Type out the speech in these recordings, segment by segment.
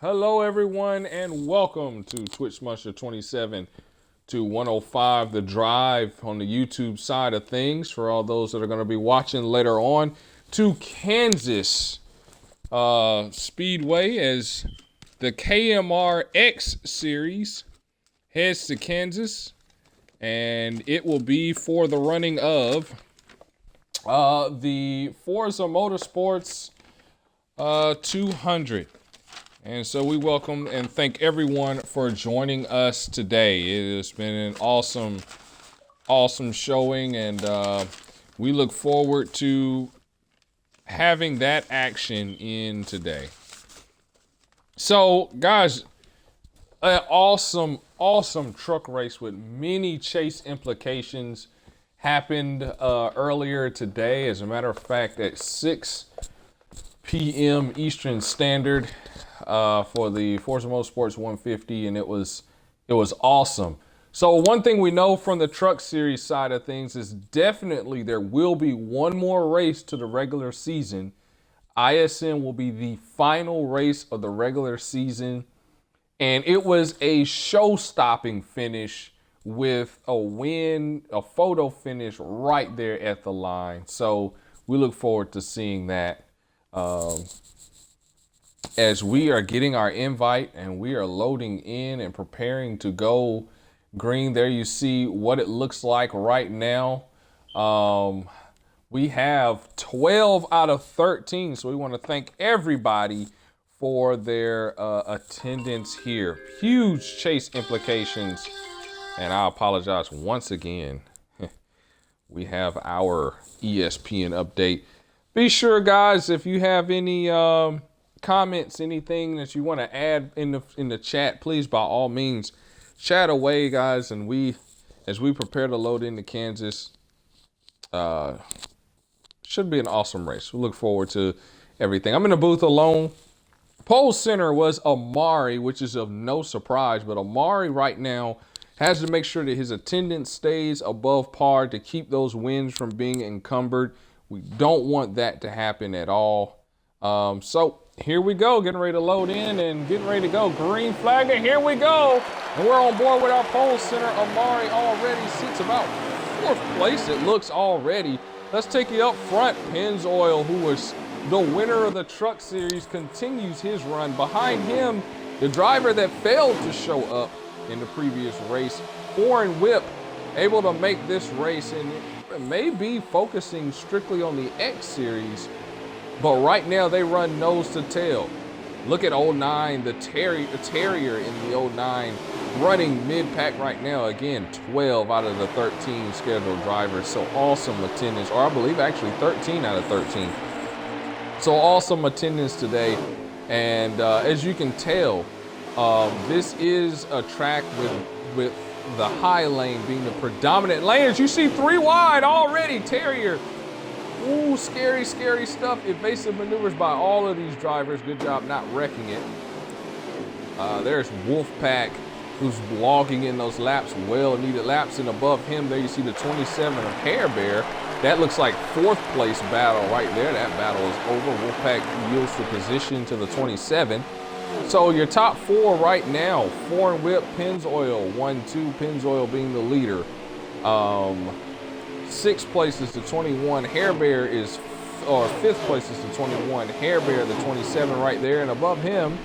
Hello, everyone, and welcome to Twitch Musher 27 to 105 The Drive on the YouTube side of things. For all those that are going to be watching later on, to Kansas Speedway as the KMRX Series heads to Kansas, and it will be for the running of the Forza Motorsports 200. And so we welcome and thank everyone for joining us today. It has been an awesome showing, and we look forward to having that action in today. So, guys, an awesome truck race with many chase implications happened earlier today. As a matter of fact, at 6 p.m. Eastern Standard, for the Forza Motorsports 150, and it was awesome. So one thing we know from the truck series side of things is definitely there will be one more race to the regular season. ISN will be the final race of the regular season, and it was a show-stopping finish with a win, a photo finish right there at the line. So we look forward to seeing that. As we are getting our invite and we are loading in and preparing to go green, there you see what it looks like right now. We have 12 out of 13, so we want to thank everybody for their attendance here. Huge chase implications, and I apologize once again. We have our ESPN update. Be sure, guys, if you have any comments, anything that you want to add in the chat, please by all means chat away, guys. And as we prepare to load into Kansas, should be an awesome race. We look forward to everything. I'm in the booth alone. Pole center was Amari, which is of no surprise, but Amari right now has to make sure that his attendance stays above par to keep those wins from being encumbered. We don't want that to happen at all. So here we go, getting ready to load in and getting ready to go. Green flag, and here we go. And we're on board with our pole center. Amari already sits about 4th place, it looks already. Let's take you up front. Pennzoil, who was the winner of the truck series, continues his run. Behind him, the driver that failed to show up in the previous race, Foreign Whip, able to make this race, and may be focusing strictly on the X series. But right now they run nose to tail. Look at 09, the Terrier in the 09, running mid-pack right now. Again, 12 out of the 13 scheduled drivers. So awesome attendance, or I believe actually 13 out of 13. So awesome attendance today. And as you can tell, this is a track with the high lane being the predominant lane. As you see, 3 wide already, Terrier. Ooh, scary stuff. Evasive maneuvers by all of these drivers. Good job not wrecking it. There's Wolfpack, who's logging in those laps, well-needed laps. And above him, there you see the 27 of Hair Bear. That looks like 4th place battle right there. That battle is over. Wolfpack yields the position to the 27. So your top 4 right now, Foreign Whip, Pennzoil, 1-2, Pennzoil being the leader. 6th place is the 21. Hair Bear is, or 5th place is the 21. Hair Bear, the 27 right there. And above him,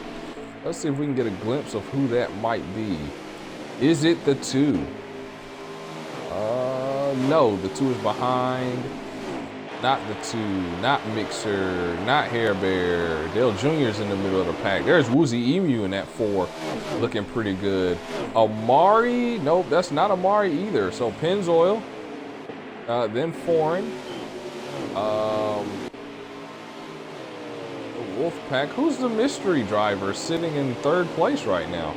let's see if we can get a glimpse of who that might be. Is it the 2? No, the 2 is behind. Not the 2, not Mixer, not Hair Bear. Dale Jr.'s in the middle of the pack. There's Woozy Emu in that 4, looking pretty good. Amari, nope, that's not Amari either. So Pennzoil. Then Foreign, Wolfpack. Who's the mystery driver sitting in 3rd place right now?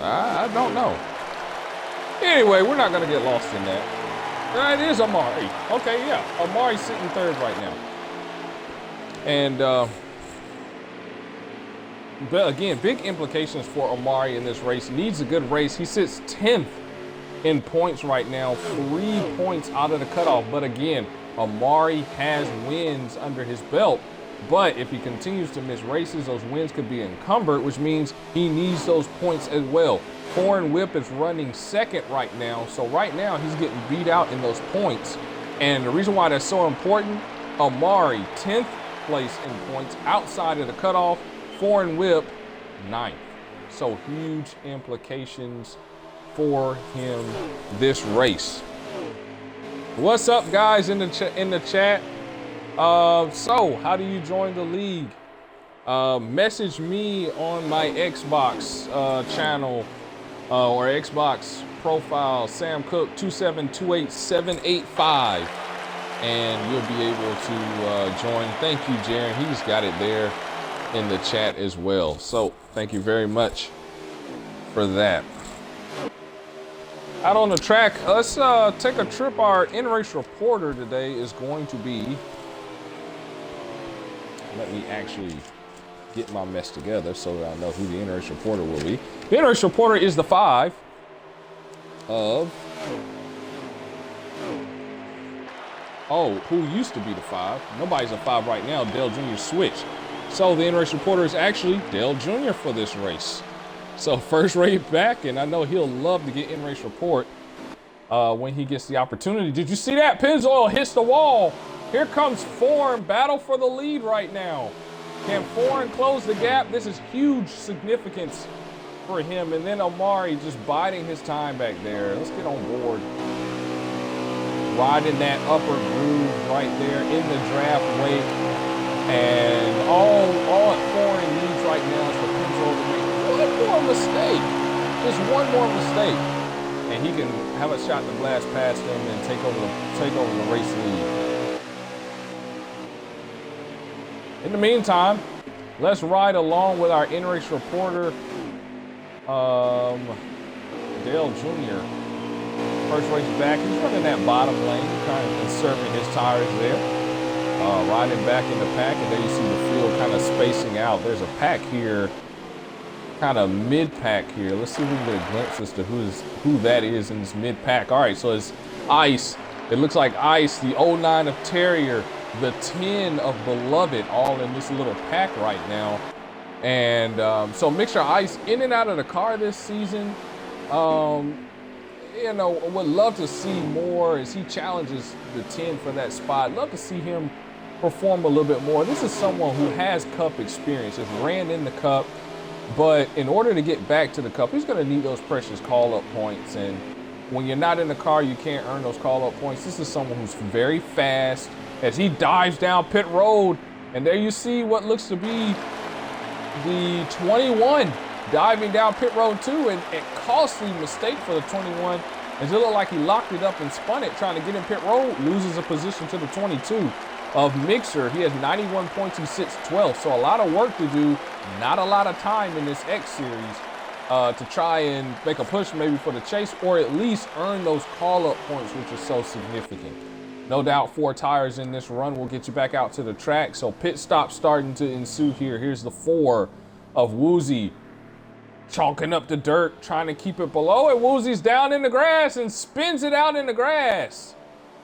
I don't know. Anyway, we're not gonna get lost in that. It is Amari. Okay, yeah, Amari's sitting 3rd right now. And but again, big implications for Amari in this race. Needs a good race. He sits 10th in points right now, 3 points out of the cutoff. But again, Amari has wins under his belt, but if he continues to miss races, those wins could be encumbered, which means he needs those points as well. Foreign Whip is running second right now, so right now he's getting beat out in those points. And the reason why that's so important, Amari, 10th place in points outside of the cutoff, Foreign Whip, 9th. So huge implications for him this race. What's up, guys, in the chat? So how do you join the league? Message me on my Xbox channel or Xbox profile, Sam Cook 2728785, and you'll be able to join. Thank you, Jaron. He's got it there in the chat as well. So thank you very much for that. Out on the track, let's take a trip. Our in-race reporter today is going to be, let me actually get my mess together so that I know who the in-race reporter will be. The in-race reporter is the 5 of, who used to be the 5. Nobody's a 5 right now. Dale Jr. switched. So the in-race reporter is actually Dale Jr. for this race. So first race back, and I know he'll love to get in-race report when he gets the opportunity. Did you see that? Pennzoil hits the wall. Here comes Foreign, battle for the lead right now. Can Foreign close the gap? This is huge significance for him. And then Amari just biding his time back there. Let's get on board. Riding that upper groove right there in the draft wake. And all Foreign needs right now is for Pennzoil to make one more mistake, just one more mistake, and he can have a shot to blast past him and take over the race lead. In the meantime, let's ride along with our in-race reporter, Dale Jr. First race back, he's running that bottom lane, kind of conserving his tires there, riding back in the pack, and there you see the field kind of spacing out. There's a pack here, kind of mid-pack here. Let's see if we can get a glimpse as to who that is in this mid-pack. All right, so it's Ice. It looks like Ice, the 09 of Terrier, the 10 of Beloved, all in this little pack right now. And so Mixture Ice in and out of the car this season. You know, would love to see more as he challenges the 10 for that spot. Love to see him perform a little bit more. This is someone who has Cup experience, has ran in the Cup. But in order to get back to the Cup, he's going to need those precious call-up points. And when you're not in the car, you can't earn those call-up points. This is someone who's very fast as he dives down pit road. And there you see what looks to be the 21 diving down pit road too. And a costly mistake for the 21. As it looked like he locked it up and spun it trying to get in pit road, loses a position to the 22 of Mixer. He has 91 points, he sits 12th. So a lot of work to do, not a lot of time in this X Series to try and make a push maybe for the chase or at least earn those call-up points, which is so significant. No doubt 4 tires in this run will get you back out to the track. So pit stop starting to ensue here. Here's the 4 of Woozy, chalking up the dirt, trying to keep it below it. Woozy's down in the grass and spins it out in the grass.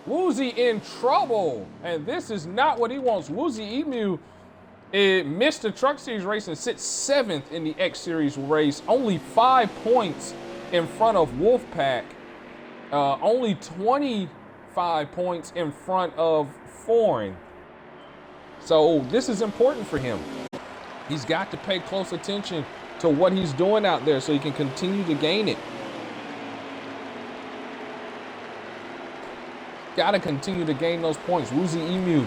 Woozy in trouble, and this is not what he wants. Woozy Emu missed the Truck Series race and sits 7th in the X Series race. Only 5 points in front of Wolfpack. Only 25 points in front of Foreign. So this is important for him. He's got to pay close attention to what he's doing out there so he can continue to gain it. Got to continue to gain those points. Woozy Emu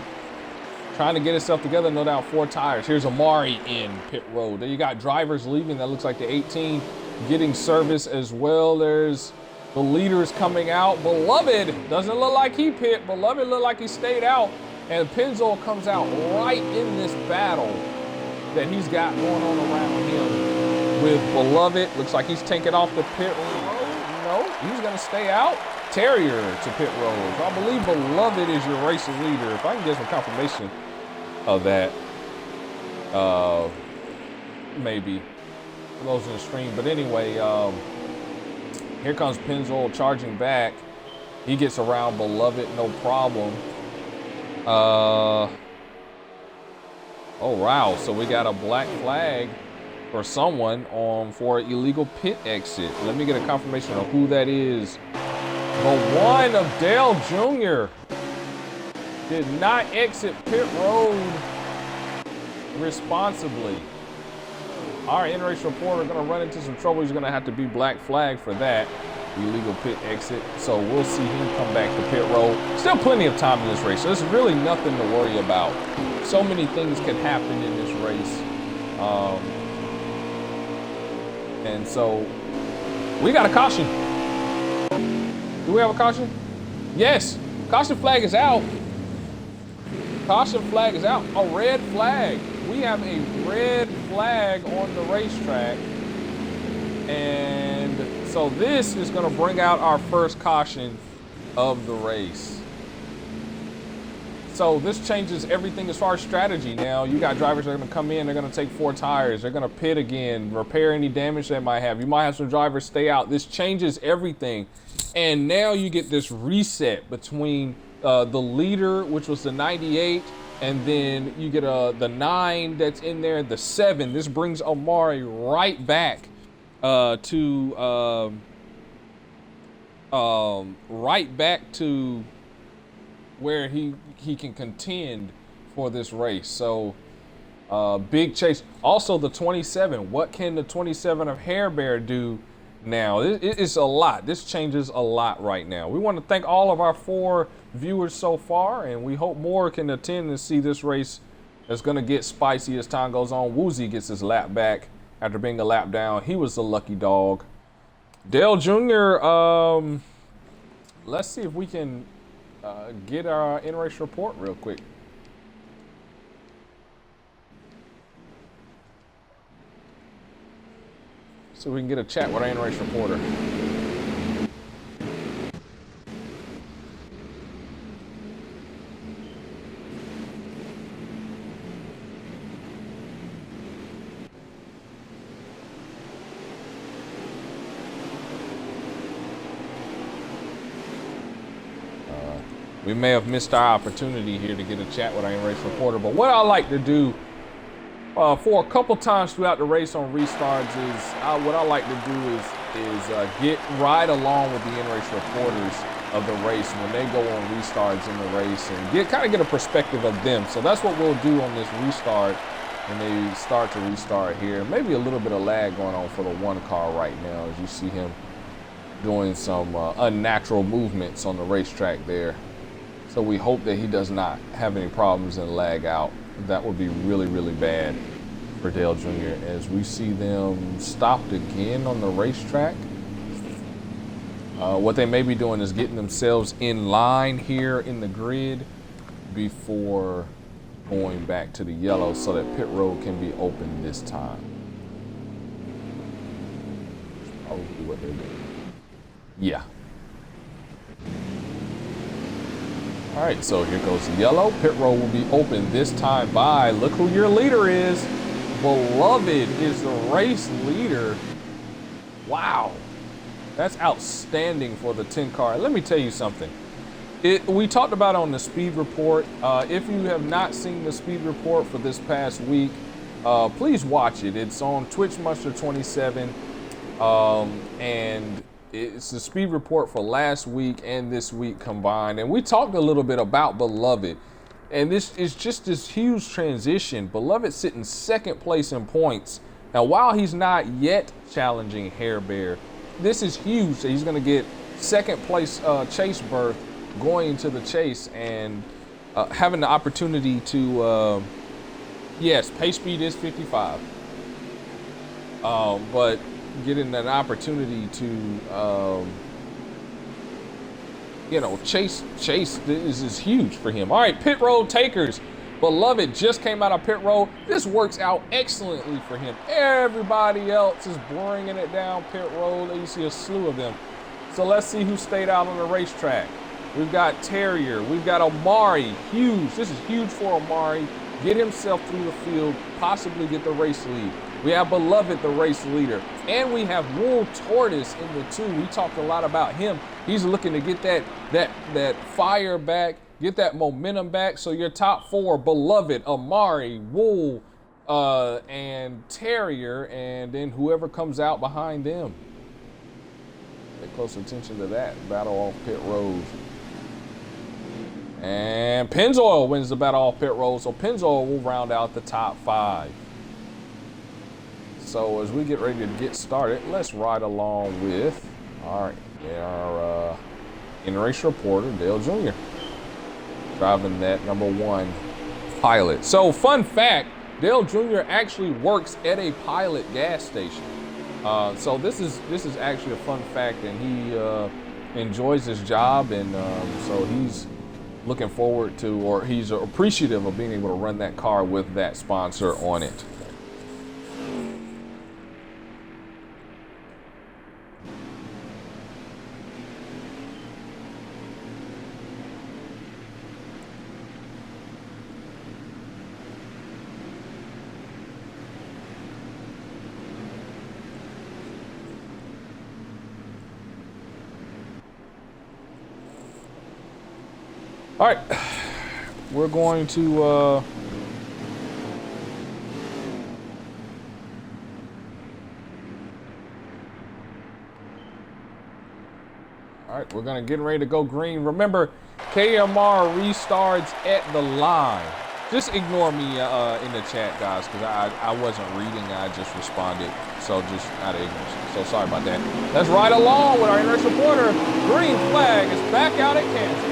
trying to get himself together, no doubt 4 tires. Here's Amari in pit road. There you got drivers leaving. That looks like the 18 getting service as well. There's the leaders coming out. Beloved doesn't look like he pit. Beloved looked like he stayed out. And Pennzoil comes out right in this battle that he's got going on around him with Beloved. Looks like he's taking off the pit road. No, he's going to stay out. Terrier to pit road. I believe Beloved is your racing leader. If I can get some confirmation of that, maybe for those in the stream. But anyway, here comes Pennzoil charging back. He gets around Beloved, no problem. Oh, wow. So we got a black flag for someone for illegal pit exit. Let me get a confirmation of who that is. The one of Dale Jr. did not exit pit road responsibly. Our in-race reporter going to run into some trouble. He's going to have to be black flag for that illegal pit exit. So we'll see him come back to pit road. Still plenty of time in this race. So there's really nothing to worry about. So many things can happen in this race. And so we got a caution. Do we have a caution? Yes. Caution flag is out. Caution flag is out. A red flag. We have a red flag on the racetrack. And so this is going to bring out our first caution of the race. So this changes everything as far as strategy. Now you got drivers that are going to come in, they're going to take 4 tires, they're going to pit again, repair any damage they might have. You might have some drivers stay out. This changes everything. And now you get this reset between the leader, which was the 98, and then you get the 9 that's in there, the 7. This brings Amari right back to where he can contend for this race. So big chase. Also the 27. What can the 27 of Hair Bear do now? It's a lot. This changes a lot right now. We want to thank all of our 4 viewers so far, and we hope more can attend and see this race. That's going to get spicy as time goes on. Woozy gets his lap back after being a lap down. He was the lucky dog. Dale Jr., let's see if we can get our in-race report real quick. So we can get a chat with our in-race reporter. We may have missed our opportunity here to get a chat with our in-race reporter, but what I like to do for a couple times throughout the race on restarts is what I like to do is get right along with the in-race reporters of the race when they go on restarts in the race and kind of get a perspective of them. So that's what we'll do on this restart when they start to restart here. Maybe a little bit of lag going on for the 1 car right now as you see him doing some unnatural movements on the racetrack there. So we hope that he does not have any problems and lag out. That would be really, really bad for Dale Jr. as we see them stopped again on the racetrack. What they may be doing is getting themselves in line here in the grid before going back to the yellow so that pit road can be open this time. That's probably what they're doing. Yeah. All right, so here goes yellow. Pit road will be open this time by, look who your leader is. Beloved is the race leader. Wow, that's outstanding for the 10 car. Let me tell you something. We talked about on the speed report. If you have not seen the speed report for this past week, please watch it. It's on Twitch Monster 27, and it's the speed report for last week and this week combined. And we talked a little bit about Beloved. And this is just this huge transition. Beloved sitting 2nd place in points. Now, while he's not yet challenging Hair Bear, this is huge that he's going to get 2nd place chase berth going into the chase and having the opportunity to, yes, pace speed is 55. But getting an opportunity to, chase this is huge for him. All right, pit road takers. Beloved just came out of pit road. This works out excellently for him. Everybody else is bringing it down pit road. You see a slew of them. So let's see who stayed out on the racetrack. We've got Terrier. We've got Amari. Huge. This is huge for Amari. Get himself through the field, possibly get the race lead. We have Beloved, the race leader. And we have Wool Tortoise in the 2. We talked a lot about him. He's looking to get that fire back, get that momentum back. So your top four, Beloved, Amari, Wool, and Terrier, and then whoever comes out behind them. Pay close attention to that. Battle off pit road. And Pennzoil wins the battle off pit road, so Pennzoil will round out the top 5. So as we get ready to get started, let's ride along with our in-race reporter, Dale Jr., driving that number 1 Pilot. So fun fact, Dale Jr. actually works at a Pilot gas station. So this is actually a fun fact, and he enjoys his job, and so he's looking forward to, or he's appreciative of being able to run that car with that sponsor on it. All right, we're going to all right, we're gonna get ready to go green. Remember, KMR restarts at the line. Just ignore me in the chat, guys, because I wasn't reading. I just responded, so just out of ignorance. So sorry about that. Let's ride along with our in-race reporter. Green flag is back out at Kansas.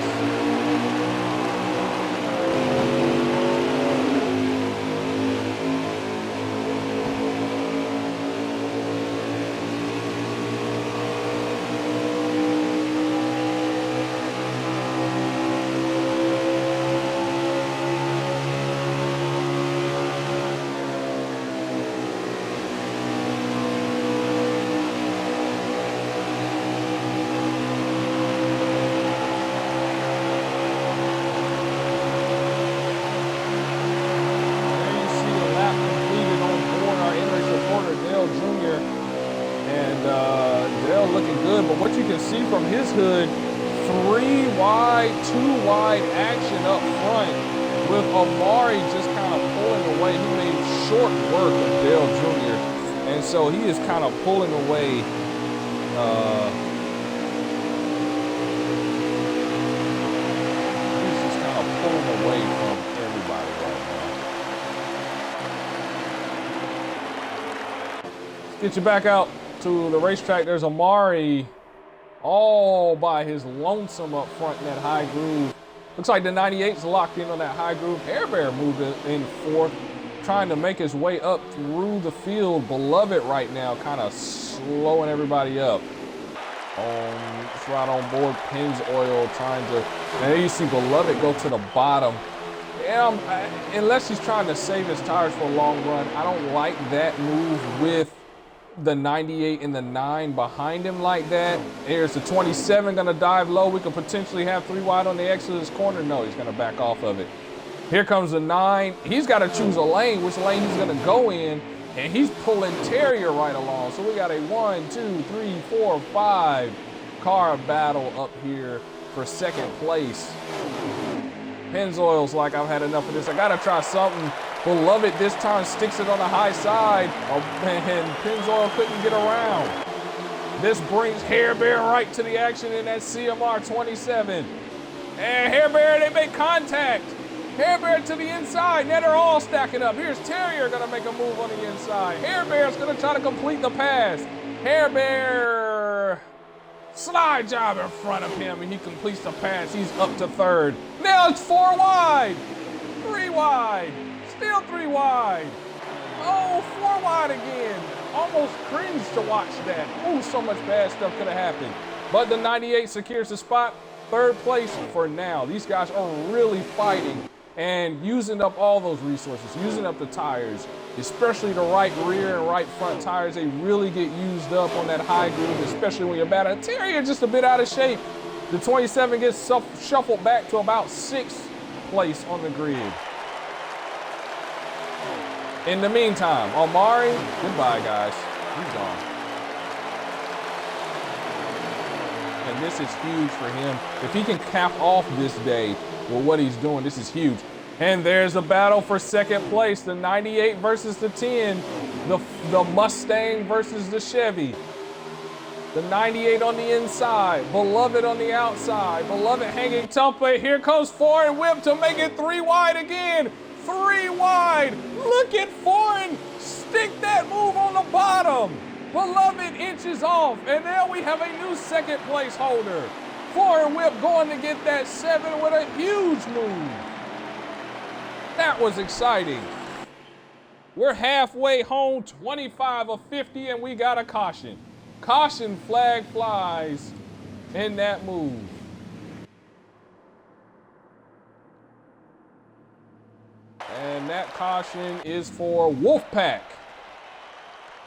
From his hood, 3 wide, 2 wide action up front with Amari just kind of pulling away. He made short work of Dale Jr. And so he is kind of pulling away. He's just kind of pulling away from everybody right now. Let's get you back out to the racetrack. There's Amari all by his lonesome up front in that high groove. Looks like the 98's locked in on that high groove. Air Bear moved in 4th, trying to make his way up through the field. Beloved right now kind of slowing everybody up. It's right on board. Pennzoil trying to, and there you see Beloved go to the bottom. And unless he's trying to save his tires for a long run, I don't like that move with the 98 and the 9 behind him like that. Here's the 27 gonna dive low. We could potentially have 3 wide on the exit of this corner. No, he's gonna back off of it. Here comes the 9. He's got to choose a lane, which lane he's gonna go in, and he's pulling Terrier right along. So we got a 1, 2, 3, 4, 5 car battle up here for 2nd place. Pennzoil's like, I've had enough of this. I gotta try something. Beloved this time sticks it on the high side. Oh, and Pennzoil couldn't get around. This brings Hair Bear right to the action in that CMR 27. And Hair Bear, they make contact. Hair Bear to the inside. Now they're all stacking up. Here's Terrier gonna make a move on the inside. Hair Bear's gonna try to complete the pass. Hair Bear, slide job in front of him, and he completes the pass. He's up to 3rd. Now it's 4 wide, 3 wide. Still 3 wide. Oh, 4 wide again. Almost cringe to watch that. Oh, so much bad stuff could have happened. But the 98 secures the spot. 3rd place for now. These guys are really fighting and using up all those resources, using up the tires, especially the right rear and right front tires. They really get used up on that high groove, especially when you're battling. Terrier just a bit out of shape. The 27 gets shuffled back to about 6th place on the grid. In the meantime, Amari, goodbye, guys. He's gone. and this is huge for him. If he can cap off this day with what he's doing, this is huge. And there's a battle for second place, the 98 versus the 10, the Mustang versus the Chevy. The 98 on the inside, Beloved on the outside, Beloved hanging tough, but here comes Foreign Whip to make it 3 wide again. 3 wide, look at Foreign, stick that move on the bottom. Beloved inches off, and now we have a new second place holder. Foreign Whip going to get that 7 with a huge move. That was exciting. We're halfway home, 25 of 50, and we got a caution. Caution flag flies in that move. And that caution is for Wolfpack.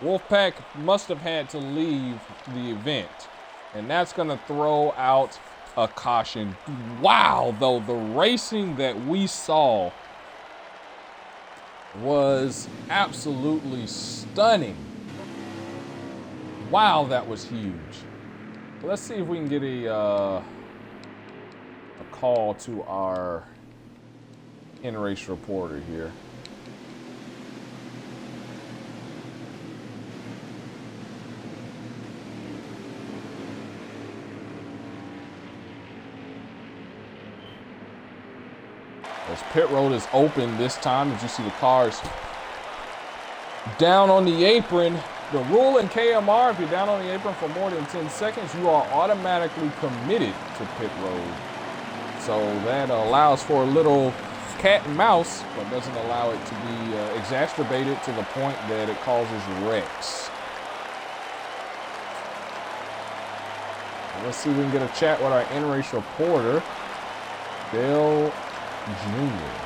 Wolfpack must have had to leave the event. And that's going to throw out a caution. Wow, though, the racing that we saw was absolutely stunning. Wow, that was huge. Let's see if we can get a call to our in-race reporter here. As pit road is open this time, as you see the cars down on the apron, the rule in KMR, if you're down on the apron for more than 10 seconds, you are automatically committed to pit road. So that allows for a little cat and mouse, but doesn't allow it to be exacerbated to the point that it causes wrecks. Let's see if we can get a chat with our in-race reporter, Dale Jr.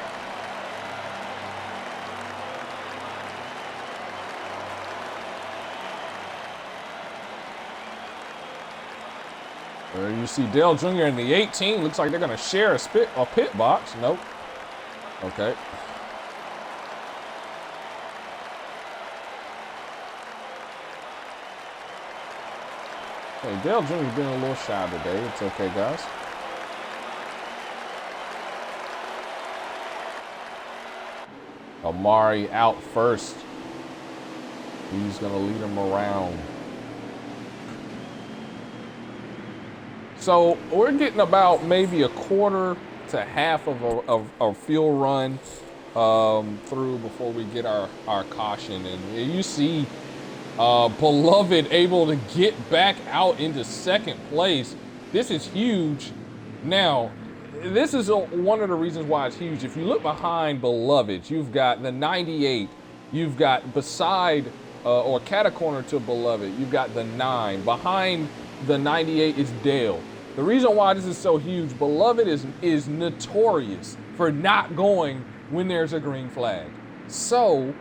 There you see Dale Jr. in the 18. Looks like they're going to share a pit box. Nope. Okay. Hey, Dale Jr.'s been a little shy today. It's okay, guys. Amari out first. He's going to lead him around. So we're getting about maybe a quarter to half of a fuel run through before we get our caution. And you see Beloved able to get back out into second place. This is huge. Now, this is one of the reasons why it's huge. If you look behind Beloved, you've got the 98. You've got beside or catacorner to Beloved, you've got the 9. Behind the 98 is Dale. The reason why this is so huge, Beloved is notorious for not going when there's a green flag. So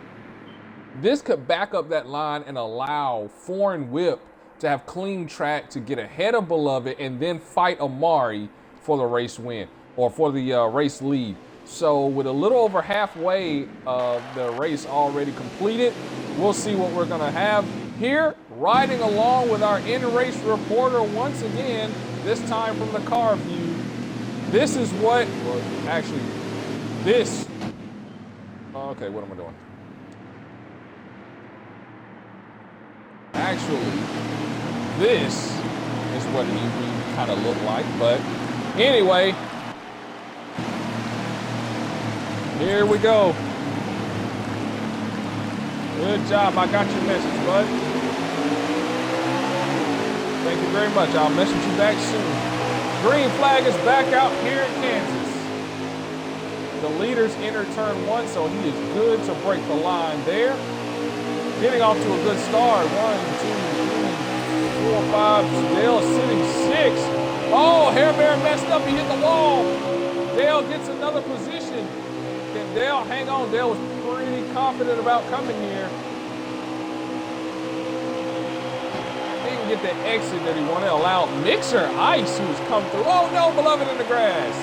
this could back up that line and allow Foreign Whip to have clean track to get ahead of Beloved and then fight Amari for the race win or for the race lead. So with a little over halfway of the race already completed, we'll see what we're gonna have here. Riding along with our in-race reporter once again, this time from the car view. This is what, well, actually, this, okay, what am I doing? Actually, this is what he kind of looked like, but anyway, here we go. Good job, I got your message, bud. Thank you very much. I'll message you back soon. Green flag is back out here in Kansas. The leaders enter turn 1, so he is good to break the line there. Getting off to a good start. 1, 2, 3, 4, 5. Dale sitting 6. Oh, Hair Bear messed up. He hit the wall. Dale gets another position. Can Dale hang on? Dale was pretty confident about coming here. Get the exit that he wanted, allowed Mixer Ice, who's come through. Oh no, Beloved in the grass.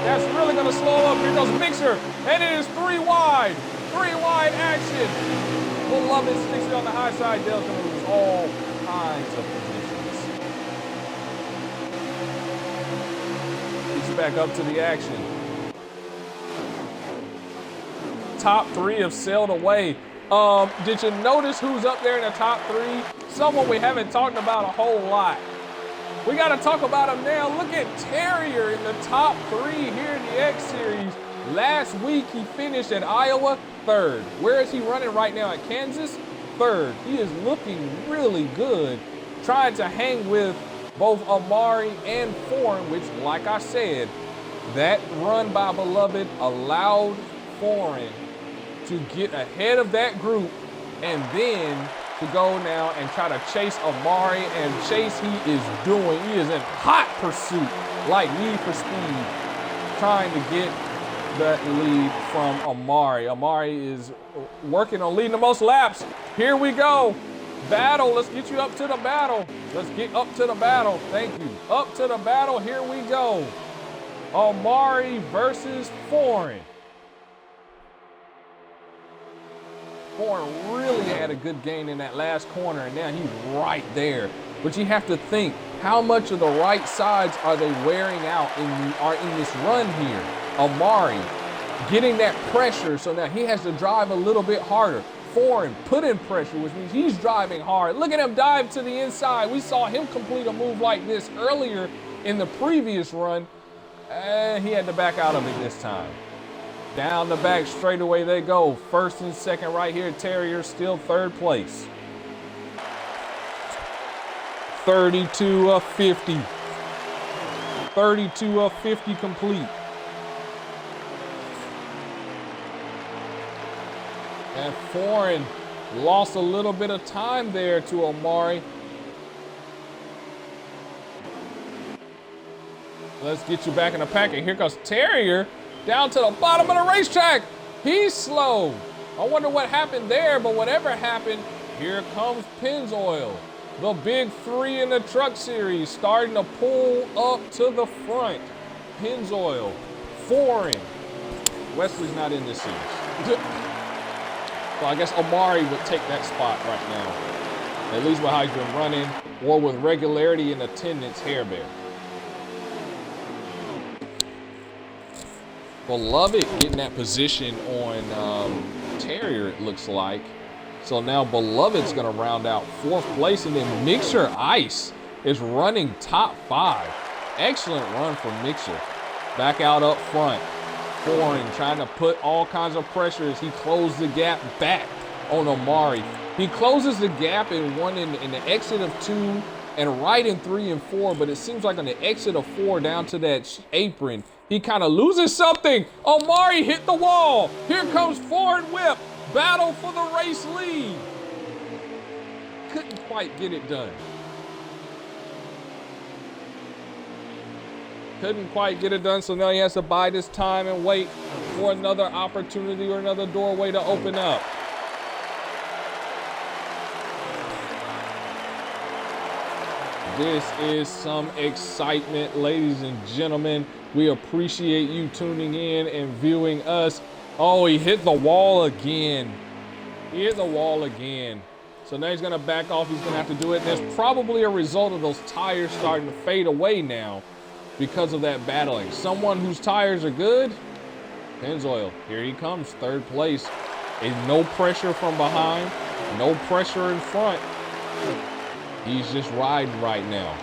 That's really gonna slow up. Here goes Mixer, and it is 3 wide. 3 wide action. Beloved sticks it on the high side. Dale's gonna lose all kinds of positions. back up to the action. Top three have sailed away. Did you notice who's up there in the top three? Someone we haven't talked about a whole lot. We got to talk about him now. Look at Terrier in the top three here in the X Series. Last week, he finished at Iowa, third. Where is he running right now? At Kansas? Third. He is looking really good, trying to hang with both Amari and Foreign, which, like I said, that run by Beloved allowed Foreign to get ahead of that group and then to go now and try to chase Amari. And chase he is doing. He is in hot pursuit, like Need for Speed, trying to get that lead from Amari. Amari is working on leading the most laps. Here we go. Battle. Let's get you up to the battle. Let's get up to the battle. Thank you. Up to the battle. Here we go. Amari versus Foreign. Foreign really had a good gain in that last corner, and now he's right there. But you have to think, how much of the right sides are they wearing out in this run here? Amari getting that pressure, so now he has to drive a little bit harder. Foreign put in pressure, which means he's driving hard. Look at him dive to the inside. We saw him complete a move like this earlier in the previous run, and he had to back out of it this time. Down the back straightaway they go. First and second right here. Terrier still third place. 32 of 50. 32 of 50 complete. And Foreign lost a little bit of time there to Amari. Let's get you back in the pack. And here comes Terrier down to the bottom of the racetrack. He's slow. I wonder what happened there, but whatever happened, here comes Pennzoil. The big three in the truck series starting to pull up to the front. Pennzoil, Foreign. Wesley's not in this series. So I guess Amari would take that spot right now. At least with how he's been running, or with regularity in attendance, Hairbear. Beloved getting that position on Terrier, it looks like. So now Beloved's going to round out fourth place, and then Mixer Ice is running top five. Excellent run from Mixer. Back out up front. Foreign trying to put all kinds of pressure as he closed the gap back on Amari. He closes the gap in the exit of 2 and right in 3 and 4, but it seems like on the exit of 4 down to that apron, he kind of loses something. Amari hit the wall. Here comes Foreign Whip. Battle for the race lead. Couldn't quite get it done. Couldn't quite get it done, so now he has to bide his time and wait for another opportunity or another doorway to open up. This is some excitement, ladies and gentlemen. We appreciate you tuning in and viewing us. Oh, he hit the wall again. He hit the wall again. So now he's going to back off. He's going to have to do it. And there's probably a result of those tires starting to fade away now because of that battling. Someone whose tires are good, Pennzoil. Here he comes, third place. And no pressure from behind, no pressure in front. He's just riding right now.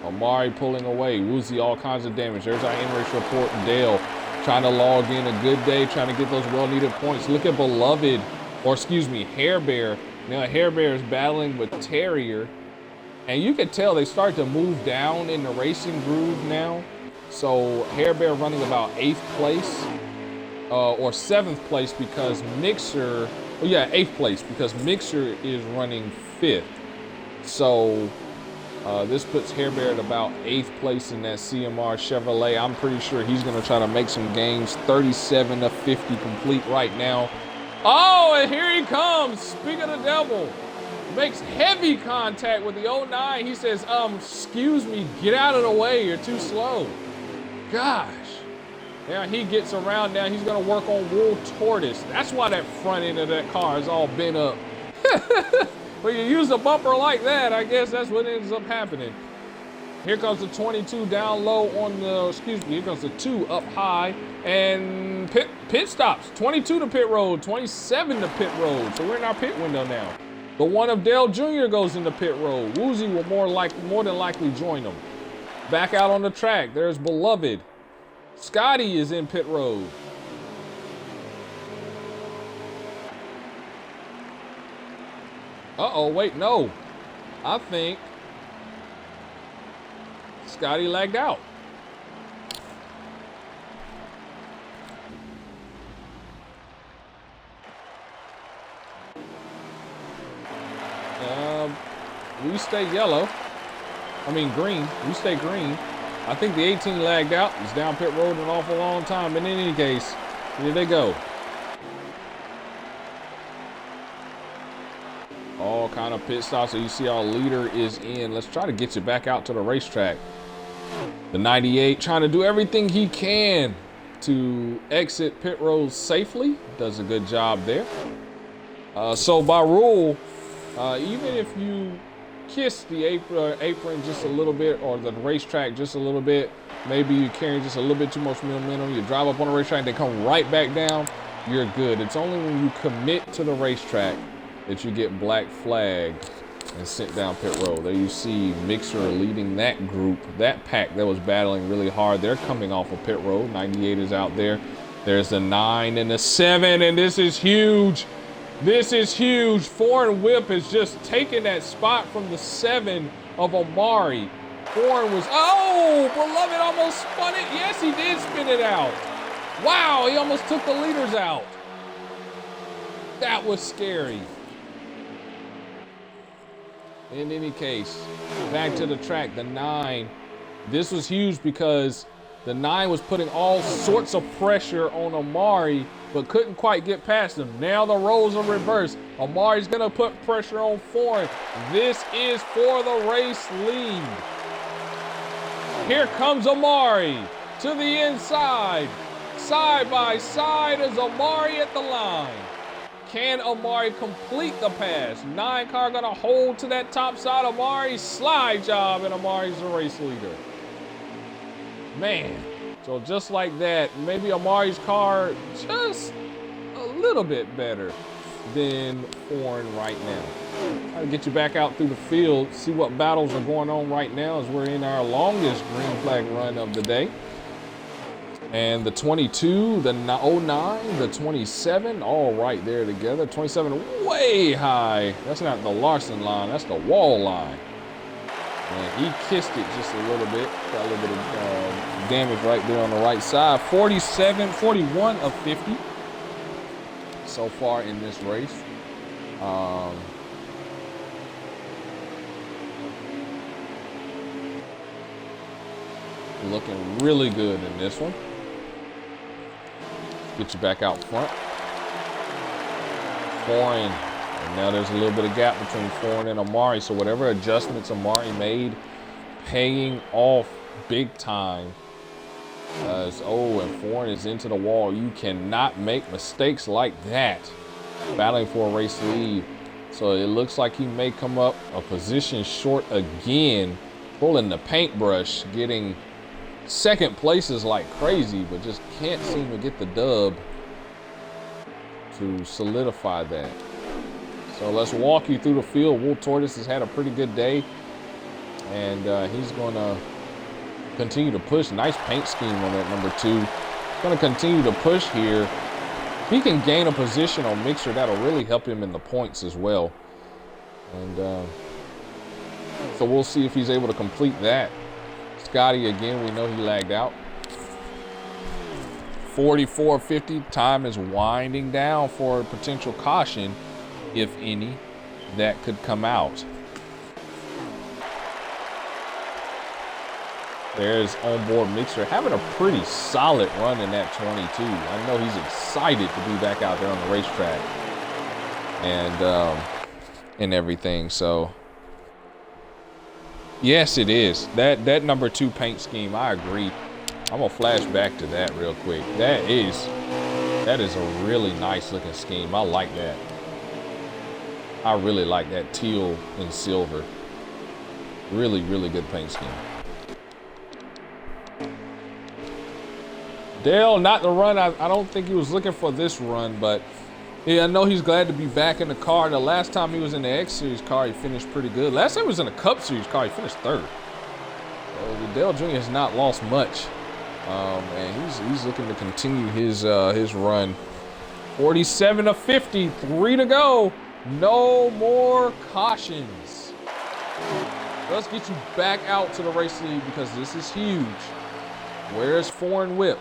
Amari pulling away. Woozy, all kinds of damage. There's our in-race report. Dale trying to log in a good day, trying to get those well-needed points. Look at Beloved, or excuse me, Hairbear. Now Hairbear is battling with Terrier. And you can tell they start to move down in the racing groove now. So Hairbear running about 8th place, or 7th place because Mixer, oh yeah, 8th place because Mixer is running 5th. So this puts Hairbear at about 8th place in that CMR Chevrolet. I'm pretty sure he's going to try to make some gains. 37 of 50 complete right now. Oh, and here he comes. Speak of the devil. Makes heavy contact with the 09. He says, excuse me, get out of the way. You're too slow. Gosh. Now he gets around now. He's going to work on Wool Tortoise. That's why that front end of that car is all bent up. When you use a bumper like that, I guess that's what ends up happening. Here comes the 22 down low on the, excuse me, here comes the 2 up high, and pit stops. 22 to pit road, 27 to pit road. So we're in our pit window now. The 1 of Dale Jr. goes into pit road. Woozy will more than likely join them. Back out on the track, there's Beloved. Scotty is in pit road. Uh-oh, wait, no. I think Scotty lagged out. We stay yellow. I mean green. We stay green. I think the 18 lagged out. He's down pit road an awful long time. But in any case, here they go. All kind of pit stops. So you see our leader is in. Let's try to get you back out to the racetrack. The 98 trying to do everything he can to exit pit road safely. Does a good job there. So by rule, even if you kiss the apron just a little bit, or the racetrack just a little bit, maybe you carry just a little bit too much momentum, you drive up on the racetrack, they come right back down, you're good. It's only when you commit to the racetrack that you get black flagged and sent down pit road. There you see Mixer leading that group, that pack that was battling really hard. They're coming off of pit road. 98 is out there. There's the 9 and the 7, and this is huge. This is huge. Foreign Whip has just taken that spot from the 7 of Amari. Foreign was, oh, Beloved almost spun it. Yes, he did spin it out. Wow, he almost took the leaders out. That was scary. In any case, back to the track, the 9. This was huge because the 9 was putting all sorts of pressure on Amari, but couldn't quite get past him. Now the roles are reversed. Amari's gonna put pressure on Foreign. This is for the race lead. Here comes Amari to the inside. Side by side is Amari at the line. Can Amari complete the pass? 9 car gonna hold to that top side. Amari slide job, and Amari's the race leader. Man, so just like that, maybe Amari's car just a little bit better than Foreign right now. Try to get you back out through the field, see what battles are going on right now as we're in our longest green flag run of the day. And the 22, the 09, the 27, all right there together. 27 way high. That's not the Larson line, that's the wall line. And he kissed it just a little bit. Got a little bit of damage right there on the right side. 41 of 50 so far in this race. Looking really good in this one. Get you back out front. Foreign. And now there's a little bit of gap between Foreign and Amari. So whatever adjustments Amari made, paying off big time. And Foreign is into the wall. You cannot make mistakes like that. Battling for a race lead. So it looks like he may come up a position short again. Pulling the paintbrush, getting second places like crazy, but just can't seem to get the dub to solidify that. So let's walk you through the field. Wool Tortoise has had a pretty good day, and he's going to continue to push. Nice paint scheme on that number 2. Going to continue to push here. If he can gain a position on Mixer, that'll really help him in the points as well. And so we'll see if he's able to complete that. Scotty, again, we know he lagged out. 44.50. Time is winding down for a potential caution, if any, that could come out. There's onboard Mixer having a pretty solid run in that 22. I know he's excited to be back out there on the racetrack and everything. So yes, it is. That number 2 paint scheme, I agree. I'm gonna flash back to that real quick. That is a really nice looking scheme. I like that. I really like that teal and silver. Really, really good paint scheme. Dale, not the run. I don't think he was looking for this run, but yeah, I know he's glad to be back in the car. The last time he was in the X Series car, he finished pretty good. Last time he was in a Cup Series car, he finished third. Dale Jr. has not lost much, and he's looking to continue his run. 47 to 50, 3 to go. No more cautions. Let's get you back out to the race lead because this is huge. Where's Foreign Whip?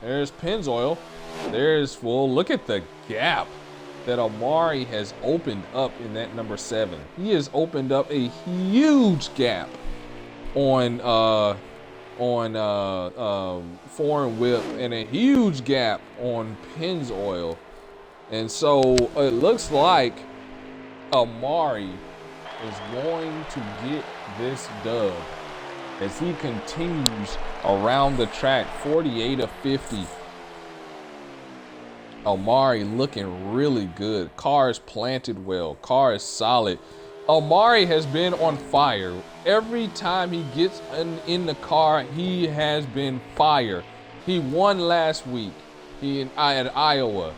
There's Pennzoil. There's Full. Look at the gap that Amari has opened up in that number 7. He has opened up a huge gap on Foreign Whip and a huge gap on Pennzoil. And so it looks like Amari is going to get this dub as he continues around the track. 48 of 50. Amari looking really good. Car is planted well. Car is solid. Amari has been on fire. Every time he gets in the car, he has been fire. He won last week at Iowa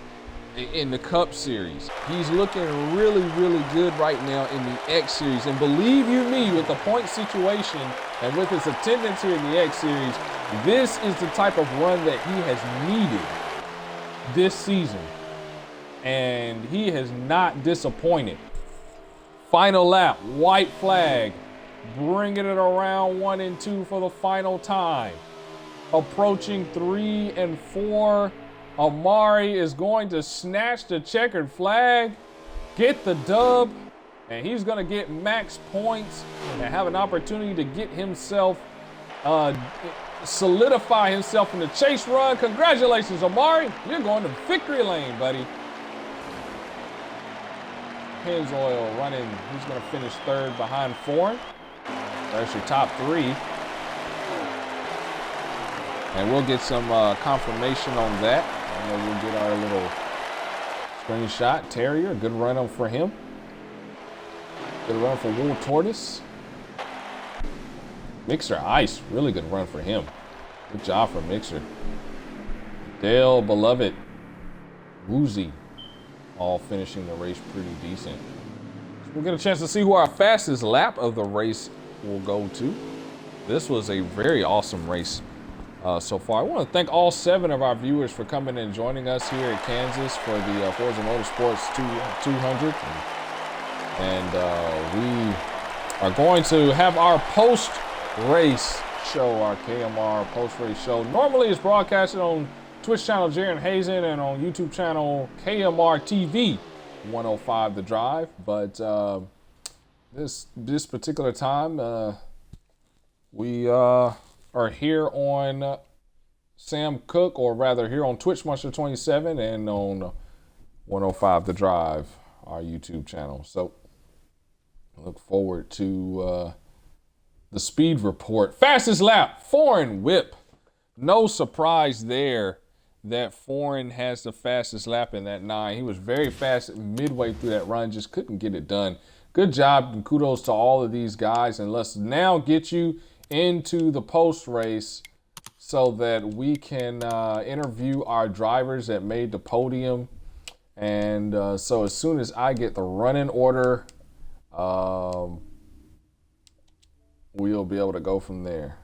in the Cup Series. He's looking really, really good right now in the X Series. And believe you me, with the point situation and with his attendance here in the X Series, this is the type of run that he has needed this season. And he has not disappointed. Final lap, white flag, bringing it around 1 and 2 for the final time. Approaching 3 and 4. Amari is going to snatch the checkered flag, get the dub, and he's going to get max points and have an opportunity to get himself, solidify himself in the chase run. Congratulations, Amari. You're going to victory lane, buddy. Pennzoil running. He's going to finish 3rd behind Foreign. There's your top 3. And we'll get some confirmation on that. And we'll get our little screenshot. Terrier, good run for him. Good run for Wool Tortoise. Mixer Ice, really good run for him. Good job for Mixer. Dale Beloved, Woozy, all finishing the race pretty decent. So we'll get a chance to see who our fastest lap of the race will go to. This was a very awesome race so far. I want to thank all 7 of our viewers for coming and joining us here at Kansas for the Forza Motorsports 200. And we are going to have our post-race show, our KMR post-race show. Normally it's broadcasted on Twitch channel Jaron Hazen and on YouTube channel KMR TV 105 The Drive. But this particular time, we are here on Sam Cook, or rather here on Twitch Monster 27 and on 105 The Drive, our YouTube channel. So look forward to the speed report. Fastest lap, Foreign Whip. No surprise there that Foreign has the fastest lap in that 9. He was very fast midway through that run, just couldn't get it done. Good job and kudos to all of these guys. And let's now get you into the post race so that we can interview our drivers that made the podium. And so as soon as I get the running order, we'll be able to go from there.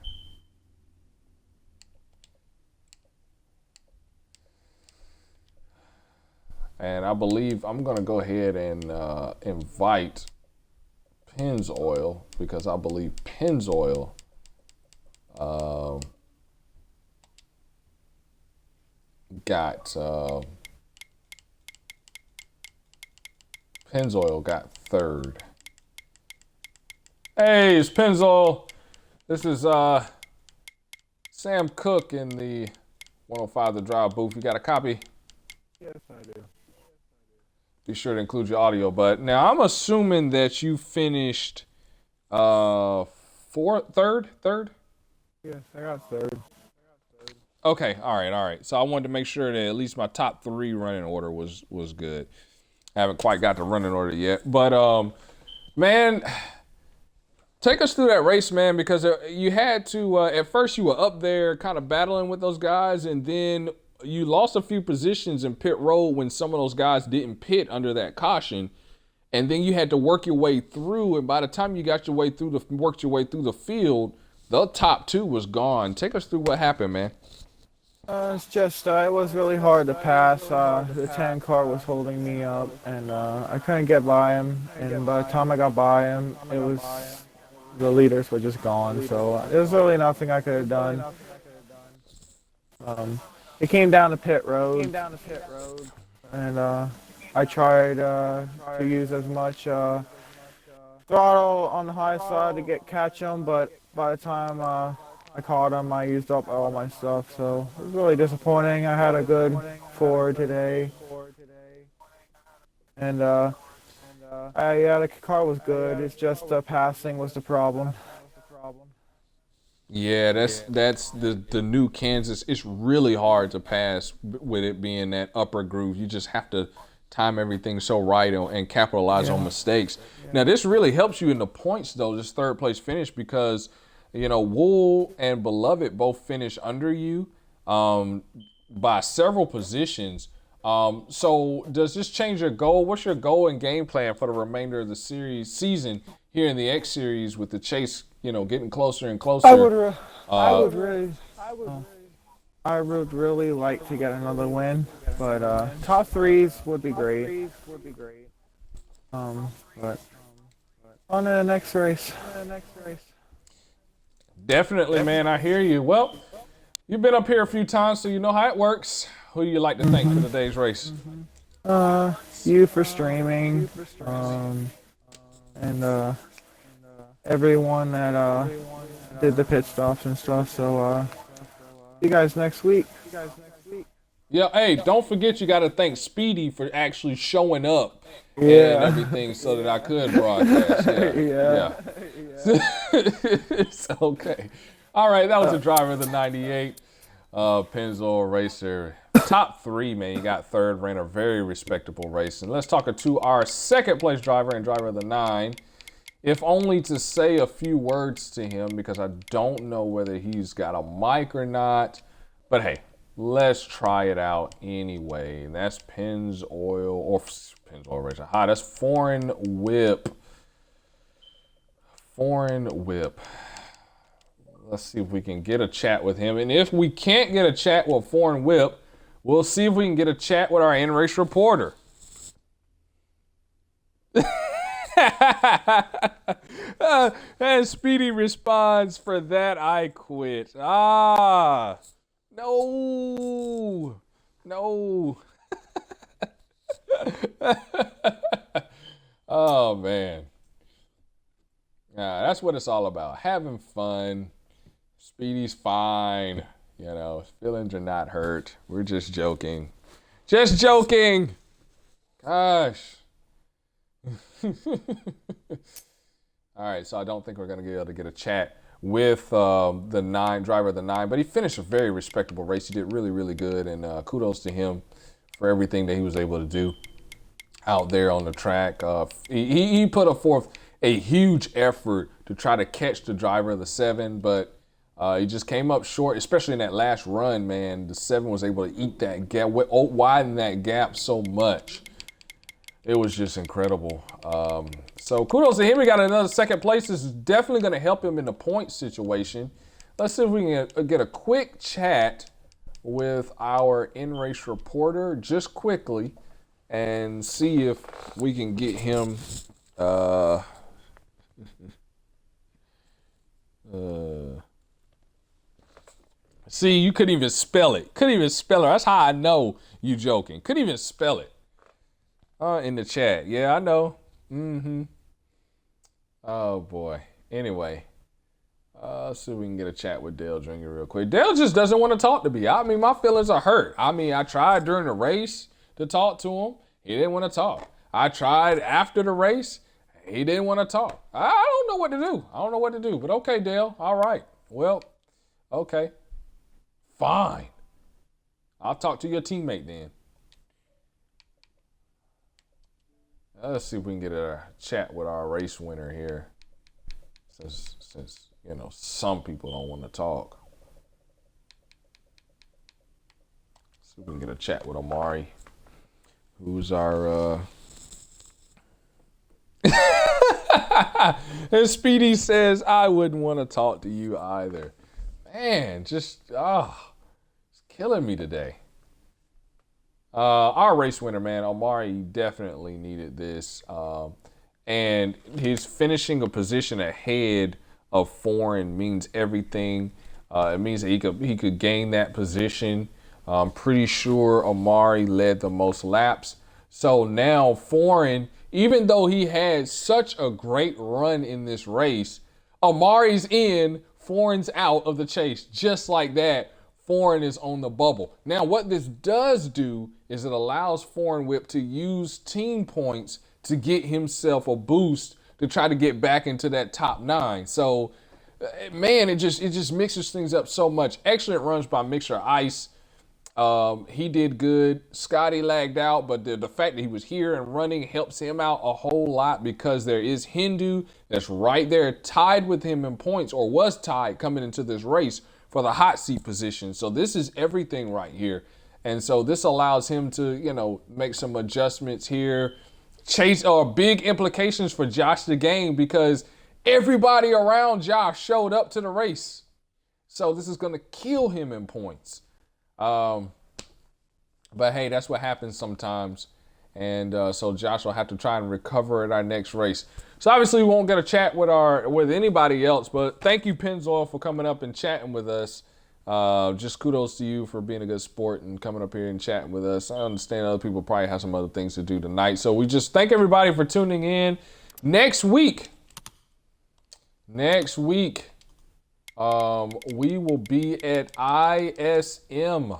And I believe I'm going to go ahead and invite Pennzoil, because I believe Pennzoil Pennzoil got 3rd. Hey, it's Pennzoil. This is Sam Cook in the 105 The Drive booth. You got a copy? Yes, I do. Be sure to include your audio. But now I'm assuming that you finished third? Yes, I got 3rd. Okay, all right. So I wanted to make sure that at least my top 3 running order was good. I haven't quite got the running order yet. But, man, Take us through that race, man, because you had to, at first you were up there kind of battling with those guys, and then you lost a few positions in pit road when some of those guys didn't pit under that caution. And then you had to work your way through, and by the time you got your way through worked your way through the field, the top two was gone. Take us through what happened, man. It's just, it was really hard to pass. The 10 car was holding me up, and I couldn't get by him. And by the time I got by him, the leaders were just gone. So there was really nothing I could have done. It came down to pit road, and I tried to use as much throttle on the high side to catch him, but by the time I caught him, I used up all my stuff, so it was really disappointing. I had a good Ford today, and yeah, the car was good. It's just passing was the problem. Yeah, that's the new Kansas. It's really hard to pass with it being that upper groove. You just have to time everything so right and capitalize on mistakes. Now, this really helps you in the points, though, this third place finish, because, you know, Wool and Beloved both finish under you by several positions. So does this change your goal? What's your goal and game plan for the remainder of the season here in the X Series with the chase, you know, getting closer and closer? I would really like to get another win, but top threes would be great. But on to the next race. Definitely, man. I hear you. Well, you've been up here a few times, so you know how it works. Who do you like to thank for today's race? You for streaming, and everyone that did the pit stops and stuff. So see you guys next week. Yeah, hey, don't forget you got to thank Speedy for actually showing up and everything so that I could broadcast. Yeah. It's okay. All right, that was the driver of the 98 Pennzoil Racer. Top three, man. You got third, ran a very respectable race. And let's talk to our second place driver and driver of the 9. If only to say a few words to him, because I don't know whether he's got a mic or not. But hey, let's try it out anyway. And that's Pennzoil Racer. Hi, that's Foreign Whip. Let's see if we can get a chat with him. And if we can't get a chat with Foreign Whip, we'll see if we can get a chat with our in-race reporter. And Speedy responds, "For that I quit." No. Oh, man. That's what it's all about. Having fun. Speedy's fine. You know, his feelings are not hurt. We're just joking. Just joking. Gosh. All right, so I don't think we're going to be able to get a chat with the 9 driver of the 9, but he finished a very respectable race. He did really, really good, and kudos to him for everything that he was able to do out there on the track. He put forth a huge effort to try to catch the driver of the 7, but he just came up short, especially in that last run, man. The 7 was able to eat that gap, widen that gap so much. It was just incredible. So kudos to him. We got another second place. This is definitely going to help him in the point situation. Let's see if we can get a quick chat with our in-race reporter just quickly and see if we can get him see, you couldn't even spell it. That's how I know you joking. Couldn't even spell it. In the chat. Yeah, I know. Oh, boy. Anyway, let's see if we can get a chat with Dale Jr. real quick. Dale just doesn't want to talk to me. I mean, my feelings are hurt. I mean, I tried during the race to talk to him. He didn't want to talk. I tried after the race. He didn't want to talk. I don't know what to do. But okay, Dale. All right. Well, okay. Fine. I'll talk to your teammate then. Let's see if we can get a chat with our race winner here. since some people don't want to talk. See if we can get a chat with Amari, who's our and Speedy says, I wouldn't want to talk to you either. Man, just it's killing me today. Our race winner, man, Amari definitely needed this. And his finishing a position ahead of Foreign means everything. It means that he could gain that position. I'm pretty sure Amari led the most laps. So now Foreign, even though he had such a great run in this race, Amari's in, Foreign's out of the chase. Just like that, Foreign is on the bubble. Now, what this does do is it allows Foreign Whip to use team points to get himself a boost to try to get back into that top 9. So, man, it just mixes things up so much. Excellent runs by Mixer Ice. He did good. Scotty lagged out, but the fact that he was here and running helps him out a whole lot because there is Hindu that's right there tied with him in points, or was tied coming into this race for the hot seat position. So this is everything right here. And so this allows him to, make some adjustments here. Chase big implications for Josh the Game because everybody around Josh showed up to the race. So this is going to kill him in points. But hey, that's what happens sometimes. And so Josh will have to try and recover at our next race. So obviously we won't get a chat with anybody else, but thank you, Pennzoil, for coming up and chatting with us. Just kudos to you for being a good sport and coming up here and chatting with us. I understand other people probably have some other things to do tonight. So we just thank everybody for tuning in. Next week, we will be at ISM.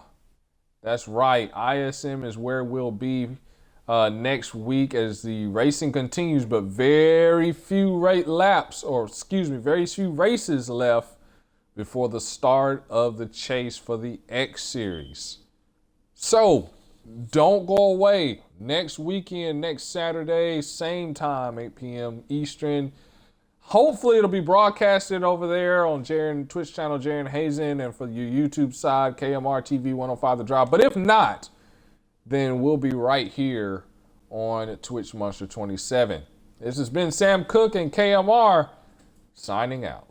That's right. ISM is where we'll be next week as the racing continues, but very few races left before the start of the chase for the X Series. So don't go away. Next weekend, next Saturday, same time, 8 p.m. Eastern. Hopefully it'll be broadcasted over there on Twitch channel Jaron Hazen, and for your YouTube side, KMR TV 105 The Drive. But if not, then we'll be right here on Twitch Monster 27. This has been Sam Cook and KMR signing out.